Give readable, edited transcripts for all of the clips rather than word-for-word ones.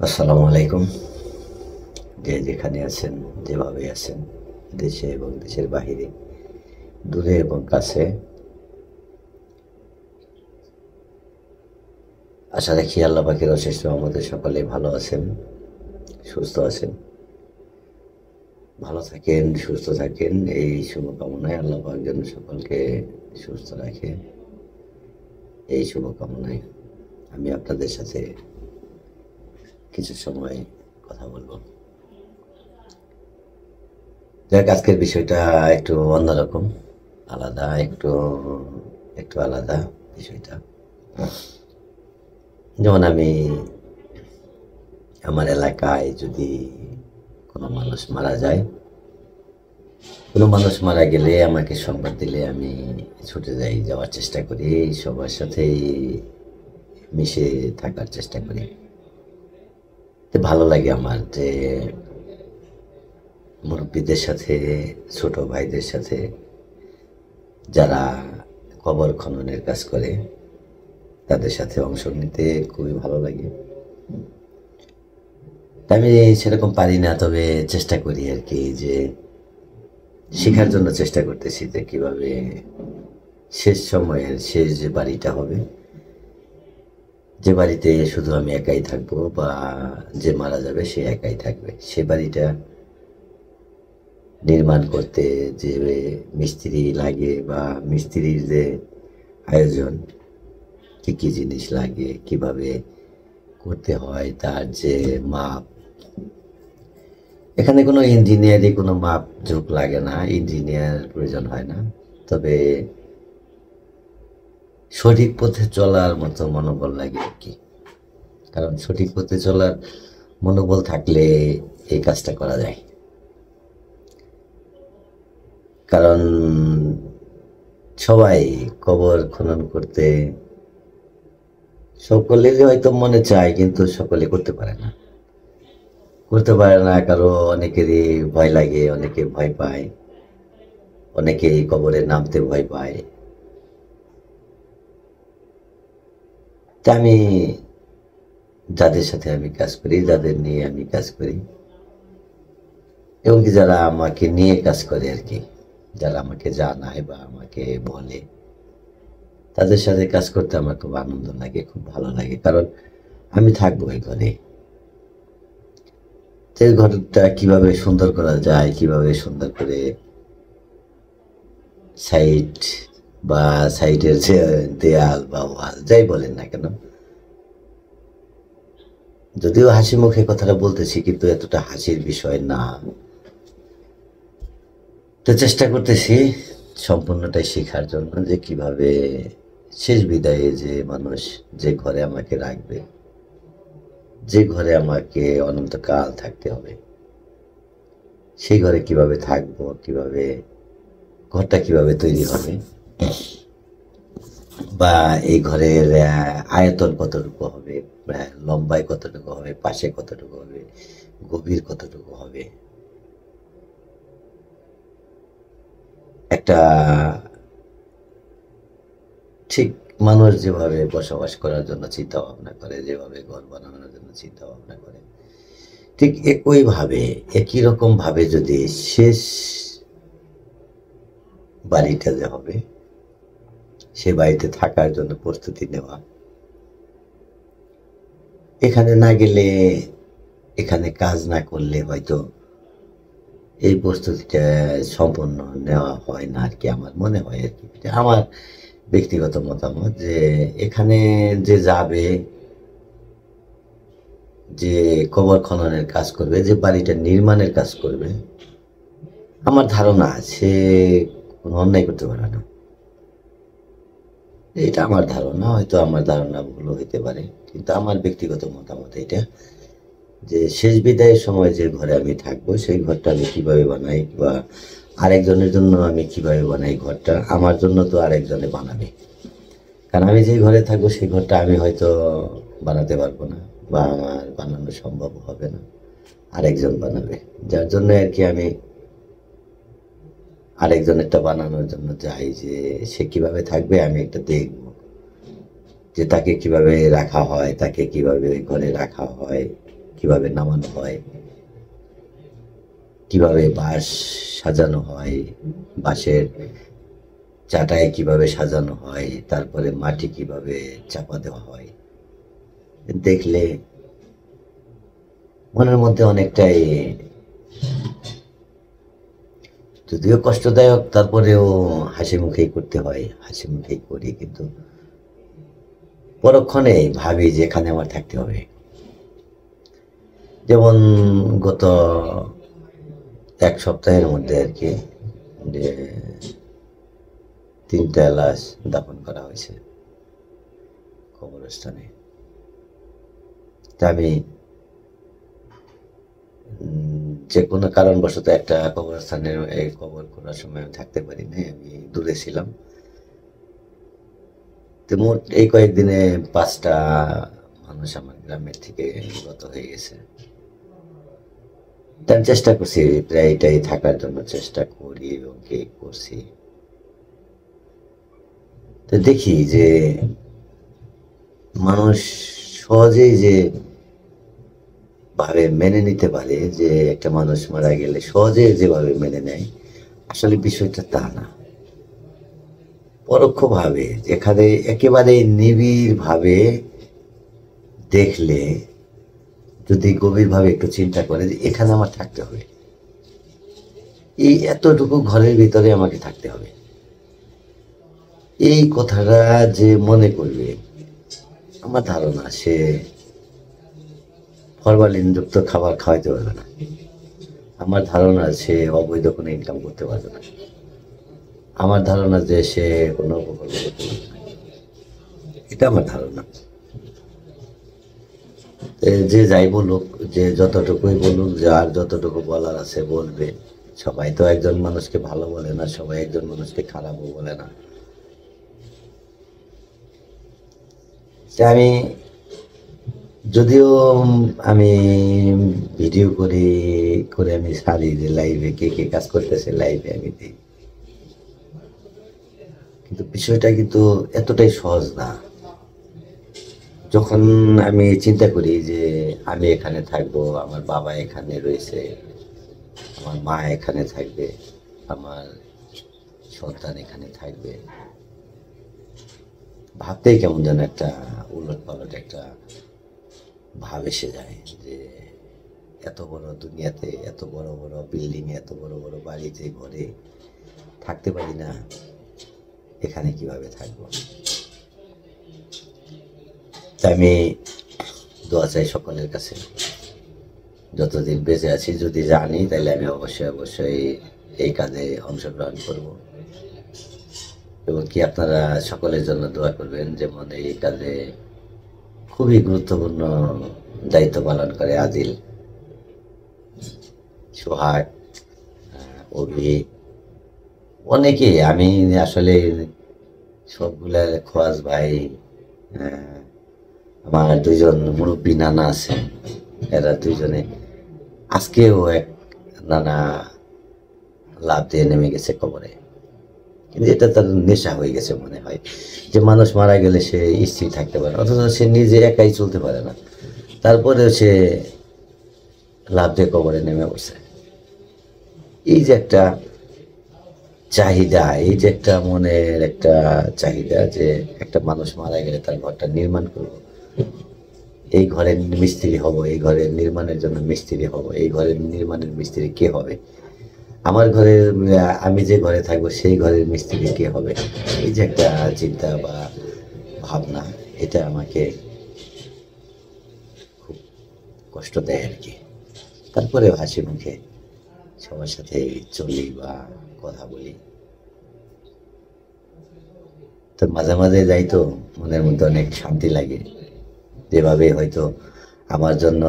আসসালামু আলাইকুম। যে যেখানে আছেন, যেভাবে আছেন, দেশে এবং দেশের বাহিরে, দূরে এবং কাছে, আশা রাখি আল্লাহ পাকের অশেষ রহমতে সকলে ভালো আছেন, সুস্থ আছেন। ভালো থাকেন, সুস্থ থাকেন, এই শুভকামনায় আল্লাহ পাক যেন সকলকে সুস্থ রাখে, এই শুভকামনায় আমি আপনাদের সাথে কিছু সময় কথা বলবো। যাক, আজকের বিষয়টা একটু অন্যরকম, আলাদা, একটু একটু আলাদা বিষয়টা। যেমন আমি আমার এলাকায় যদি কোনো মানুষ মারা যায়, কোনো মানুষ মারা গেলে আমাকে সংবাদ দিলে আমি ছুটে যাই, যাওয়ার চেষ্টা করি, সবার সাথেই মিশে থাকার চেষ্টা করি। তো ভালো লাগে আমার যে মুরব্বীদের সাথে, ছোট ভাইদের সাথে, যারা কবর খননের কাজ করে তাদের সাথে অংশ নিতে খুবই ভালো লাগে। তা আমি সেরকম পারি না, তবে চেষ্টা করি আর কি, যে শেখার জন্য চেষ্টা করতেছি যে কিভাবে শেষ সময়ের শেষ যে বাড়িটা হবে, যে বাড়িতে শুধু আমি একাই থাকবো বা যে মারা যাবে সে একাই থাকবে, সে বাড়িটা নির্মাণ করতে যে মিস্ত্রি লাগে বা মিস্ত্রির যে আয়োজন, কি কি জিনিস লাগে, কিভাবে করতে হয়, তার যে মাপ, এখানে কোনো ইঞ্জিনিয়ারই কোনো মাপ ঝোঁক লাগে না, ইঞ্জিনিয়ার প্রয়োজন হয় না। তবে সঠিক পথে চলার মতো মনোবল লাগে আর কি। কারণ সঠিক পথে চলার মনোবল থাকলে এই কাজটা করা যায়। কারণ সবাই কবর খনন করতে সকলেরই হয়তো মনে চায়, কিন্তু সকলে করতে পারে না। করতে পারে না, কারো অনেকেরই ভয় লাগে, অনেকে ভয় পায়, অনেকেই কবরে নামতে ভয় পায়। তা আমি যাদের সাথে আমি কাজ করি, যাদের নিয়ে আমি কাজ করি, এবং কি যারা আমাকে নিয়ে কাজ করে আর কি, যারা আমাকে জানায় বা আমাকে বলে, তাদের সাথে কাজ করতে আমার খুব আনন্দ লাগে, খুব ভালো লাগে। কারণ আমি থাকবো এই ঘরে, যে ঘরটা কিভাবে সুন্দর করা যায়, কিভাবে সুন্দর করে সাইড বা সাইডের যে দেয়াল বা ওয়াল যাই বলেন না কেন, যদিও হাসি মুখে কথাটা বলতেছি কিন্তু এতটা হাসির বিষয় না। তো চেষ্টা করতেছি সম্পূর্ণটাই শেখার জন্য, যে কিভাবে শেষ বিদায়ে যে মানুষ যে ঘরে আমাকে রাখবে, যে ঘরে আমাকে অনন্তকাল থাকতে হবে, সেই ঘরে কিভাবে থাকবো, কিভাবে ঘরটা কিভাবে তৈরি হবে, বা এই ঘরের আয়তন কতটুকু হবে, লম্বায় কতটুকু হবে, পাশে কতটুকু হবে, গভীর কতটুকু হবে, একটা ঠিক মানুষ যেভাবে বসবাস করার জন্য চিন্তা ভাবনা করে, যেভাবে ঘর বানানোর জন্য চিন্তা ভাবনা করে, ঠিক একইভাবে একই রকম ভাবে যদি শেষ বাড়িটা যে হবে, সে বাড়িতে থাকার জন্য প্রস্তুতি নেওয়া, এখানে না গেলে, এখানে কাজ না করলে হয়তো এই প্রস্তুতিটা সম্পূর্ণ নেওয়া হয় না আর কি, আমার মনে হয় আর কি। এটা আমার ব্যক্তিগত মতামত, যে এখানে যে যাবে, যে কবর খননের কাজ করবে, যে বাড়িটা নির্মাণের কাজ করবে, আমার ধারণা সে কোনো অন্যায় করতে পারে না। এটা আমার ধারণা, হয়তো আমার ধারণা ভুল হইতে পারে, কিন্তু আমার ব্যক্তিগত মতামত এটা, যে শেষ বিদায়ের সময় যে ঘরে আমি থাকবো, সেই ঘরটা আমি কিভাবে বানাই, বা আরেকজনের জন্য আমি কিভাবে বানাই ঘরটা, আমার জন্য তো আরেকজনে বানাবে। কারণ আমি যে ঘরে থাকবো সেই ঘরটা আমি হয়তো বানাতে পারবো না, বা আমার বানানো সম্ভব হবে না, আরেকজন বানাবে। যার জন্য আর কি আমি আরেকজনেরটা বানানোর জন্য যাই, যে সে কিভাবে থাকবে আমি একটা দেখবো, যে তাকে কিভাবে রাখা হয়, তাকে কিভাবে ওই ঘরে রাখা হয়, কিভাবে নামানো হয়, কিভাবে বাঁশ সাজানো হয়, বাঁশের চাটাই কিভাবে সাজানো হয়, তারপরে মাটি কিভাবে চাপা দেওয়া হয়, দেখলে মনের মধ্যে অনেকটাই, যদিও কষ্টদায়ক, তারপরেও হাসি মুখেই করতে হয়, হাসি মুখেই করি। কিন্তু পরক্ষণে ভাবি যে এখানে আমার থাকতে হবে। যেমন গত এক সপ্তাহের মধ্যে আর কি, যে 3টা লাশ দাফন করা হয়েছে কবরস্থানে। তা আমি যে কোনো কারণবশত একটা কবরস্থানের এই কবর খোঁড়ার সময় আমি থাকতে পারি নাই, আমি দূরে ছিলাম। তো মোট এই কয়েকদিনে 5টা মানুষ আমার গ্রামের থেকে নিহত হয়ে গেছে। তার চেষ্টা করছি প্রায় এটাই থাকার জন্য চেষ্টা করি এবং কে করছি। তো দেখি যে মানুষ সহজেই যে ভাবে মেনে নিতে পারে, যে একটা মানুষ মারা গেলে সহজে যেভাবে মেনে নেয়, আসলে বিষয়টা তা না। পরোক্ষভাবে, যেখানে একেবারে নিবিড় ভাবে দেখলে, যদি গভীরভাবে একটু চিন্তা করে যে এখানে আমার থাকতে হবে, এই এতটুকু ঘরের ভিতরে আমাকে থাকতে হবে, এই কথাটা যে মনে করবে, আমার ধারণা সে ফরমালিনযুক্ত খাবার খাওয়াইতে পারবে না। আমার ধারণা সে অবৈধ কোনো ইনকাম করতে পারবে না। আমার ধারণা যে সে কোনো উপকল্প করতে পারবে না, এটা আমার ধারণা। যে যাই বলুক, যে যতটুকুই বলুক, যে আর যতটুকু বলার আছে বলবে। সবাই তো একজন মানুষকে ভালো বলে না, সবাই একজন মানুষকে খারাপও বলে না। আমি যদিও আমি ভিডিও করে আমি ছাড়ি যে লাইভে কে কে কাজ করতেছে, লাইভে আমি দিই, কিন্তু বিষয়টা কিন্তু এতটাই সহজ না। যখন আমি চিন্তা করি যে আমি এখানে থাকবো, আমার বাবা এখানে রয়েছে, আমার মা এখানে থাকবে, আমার সন্তান এখানে থাকবে, ভাবতেই কেমন যেন একটা উলট পালট একটা ভাব এসে যায় যে এত বড় দুনিয়াতে, এত বড় বড় বিল্ডিং, এত বড় বড় বাড়িতে ঘরে থাকতে পারি না, এখানে কিভাবে থাকবো। তাই আমি দোয়া চাই সকলের কাছে, যতদিন বেঁচে আছি যদি জানি, তাহলে আমি অবশ্যই অবশ্যই এই কাজে অংশগ্রহণ করব। এবং কি আপনারা সকলের জন্য দোয়া করবেন, যেমন এই কাজে খুবই গুরুত্বপূর্ণ দায়িত্ব পালন করে আদিল, সোহাগ, অভি, অনেকে। আমি আসলে সবগুলা, খোয়াজ ভাই, আমার 2জন মুরব্বী নানা আছে, এরা 2জনে আজকেও এক নানা লাভ দিয়ে নেমে গেছে কবরে। কিন্তু এটা তার নেশা হয়ে গেছে মনে হয়, যে মানুষ মারা গেলে সে স্থির থাকতে পারে, অথচ সে নিজে একাই চলতে পারে না, তারপরে সে লাভ দিয়ে কবরে নেমে বসে। এই যে একটা চাহিদা, এই যে একটা মনের একটা চাহিদা, যে একটা মানুষ মারা গেলে তার ঘরটা নির্মাণ করব, এই ঘরের মিস্ত্রি হব, এই ঘরের নির্মাণের জন্য মিস্ত্রি হব, এই ঘরের নির্মাণের মিস্ত্রি কে হবে, আমার ঘরের, আমি যে ঘরে থাকবো সেই ঘরের মিস্ত্রি কে হবে, এই যে একটা চিন্তা বা ভাবনা, এটা আমাকে খুব কষ্ট দেয় আর কি। তারপরে হাসি মুখে সবার সাথে চলি বা কথা বলি। তো মাঝে মাঝে যাই, তো মনের মধ্যে অনেক শান্তি লাগে। যেভাবে হয়তো আমার জন্য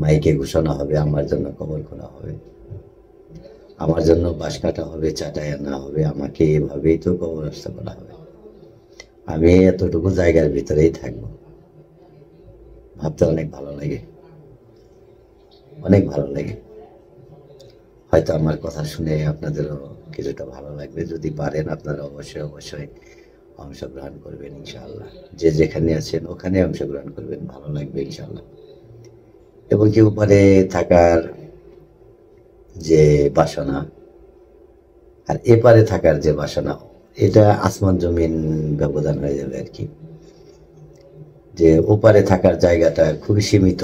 মাইকে ঘোষণা হবে, আমার জন্য কবর খোলা হবে, আমার জন্য বাঁশ কাটা হবে, চাটাই আনা হবে, আমাকে এভাবেই তো কবরস্থ করা হবে। আমি এতটুকু জায়গার ভিতরেই থাকবো, ভাবতে অনেক ভালো লাগে, অনেক ভালো লাগে। হয়তো আমার কথা শুনে আপনাদেরও কিছুটা ভালো লাগবে। যদি পারেন আপনারা অবশ্যই অবশ্যই অংশগ্রহণ করবেন ইনশাআল্লাহ। যে যেখানে আছেন ওখানে অংশগ্রহণ করবেন, ভালো লাগবে ইনশাআল্লাহ। এবং কি উপরে থাকার যে বাসনা আর এপারে থাকার যে বাসনা, এটা আসমান জমিন ব্যবধান হয়ে যাবে আর কি। যে ওপারে থাকার জায়গাটা খুবই সীমিত,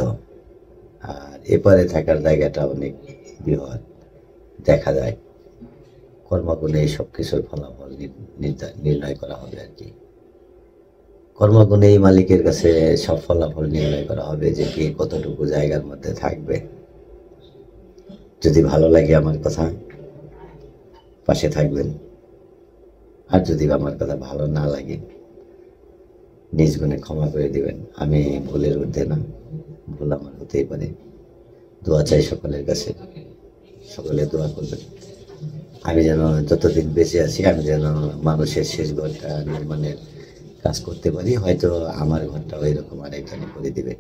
আর এপারে থাকার জায়গাটা অনেক বৃহৎ দেখা যায়। কর্মগুণে এই সব কিছুর ফলাফল নির্ণয় করা হবে আর কি। কর্মগুণে এই মালিকের কাছে সব ফলাফল নির্ণয় করা হবে যে কে কতটুকু জায়গার মধ্যে থাকবে। যদি ভালো লাগে আমার কথা, পাশে থাকবেন, আর যদি আমার কথা ভালো না লাগে নিজ গুণে ক্ষমা করে দিবেন। আমি ভুলের ঊর্ধ্বে না, ভুল আমার হতেই পারে। দোয়া চাই সকলের কাছে, সকলে দোয়া করবেন আমি যেন যতদিন বেঁচে আছি আমি যেন মানুষের শেষ ঘরটা নির্মাণের কাজ করতে পারি। হয়তো আমার ঘরটাও এরকম আরেকজনে করে দিবে।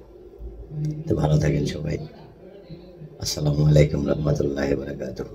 তো ভালো থাকেন সবাই। আসসালামু আলাইকুম রহমতুল্লাহি ওয়া বারাকাতুহু।